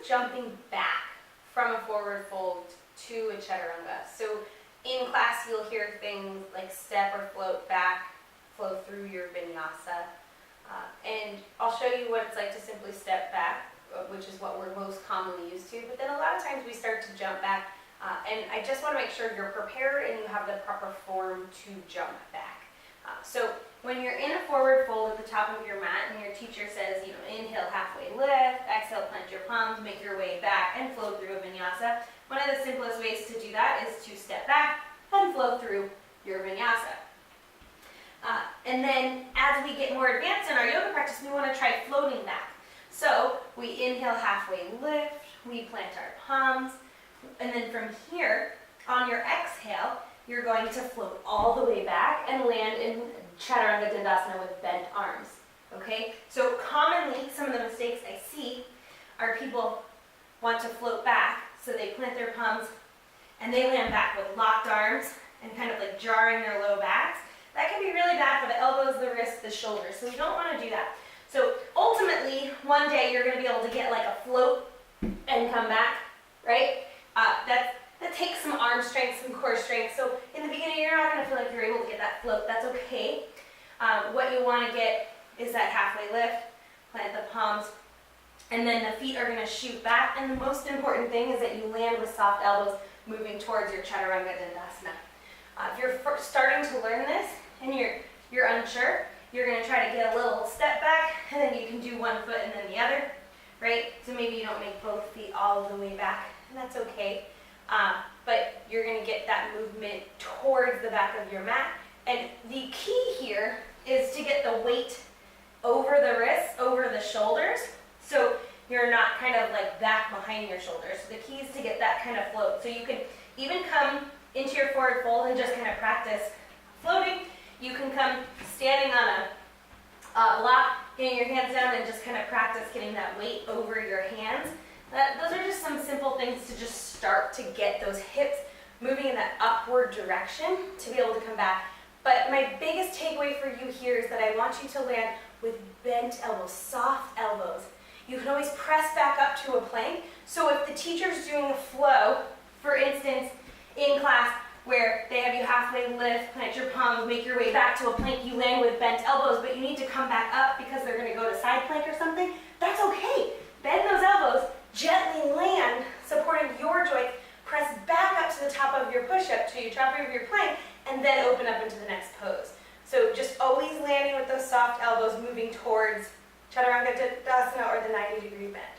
jumping back from a forward fold to a chaturanga. So in class you'll hear things like step or float back, flow through your vinyasa. And I'll show you what it's like to simply step back, which is what we're most commonly used to. But then a lot of times we start to jump back. And I just want to make sure you're prepared and you have the proper form to jump back. So when you're in a forward fold at the top of your mat and your teacher says, inhale, halfway lift, exhale, plant your palms, make your way back and flow through a vinyasa. One of the simplest ways to do that is to step back and flow through your vinyasa. And then as we get more advanced in our yoga practice, we want to try floating back. So we inhale, halfway lift, we plant our palms, and then from here, on your exhale, you're going to float all the way back and land in Chaturanga Dandasana with bent arms. Okay? So commonly, some of the mistakes I see are people want to float back, so they plant their palms and they land back with locked arms and kind of like jarring their low backs. That can be really bad for the elbows, the wrists, the shoulders. So we don't want to do that. So ultimately, one day you're going to be able to get like a float and come back, right? That takes some arm strength, some core strength. So in the beginning, you're not going to feel like you're able to get that float. That's okay. What you want to get is that halfway lift, plant the palms, and then the feet are going to shoot back. And the most important thing is that you land with soft elbows moving towards your Chaturanga Dandasana. If you're starting to learn this and you're unsure, you're going to try to get a little step back, and then you can do one foot and then the other, right? So maybe you don't make both feet all the way back, and that's okay. But you're going to get that movement towards the back of your mat. And the key here is to get the weight over the wrists, over the shoulders, so you're not kind of like back behind your shoulders. So the key is to get that kind of float. So you can even come into your forward fold and just kind of practice floating. You can come standing on a block, getting your hands down, and just kind of practice getting that weight over your hands. Those are just some simple things to just start to get those hips moving in that upward direction to be able to come back. But my biggest takeaway for you here is that I want you to land with bent elbows, soft elbows. You can always press back up to a plank. So if the teacher's doing a flow, for instance, in class where they have you halfway lift, plant your palms, make your way back to a plank, you land with bent elbows, but you need to come back up because they're going to go to side plank or something, that's okay. Bend those elbows, gently land, supporting your joints, press back up to the top of your push-up, to your top of your plank, and then open up into the next pose. So just always landing with those soft elbows moving towards Chaturanga Dandasana or the 90-degree bend.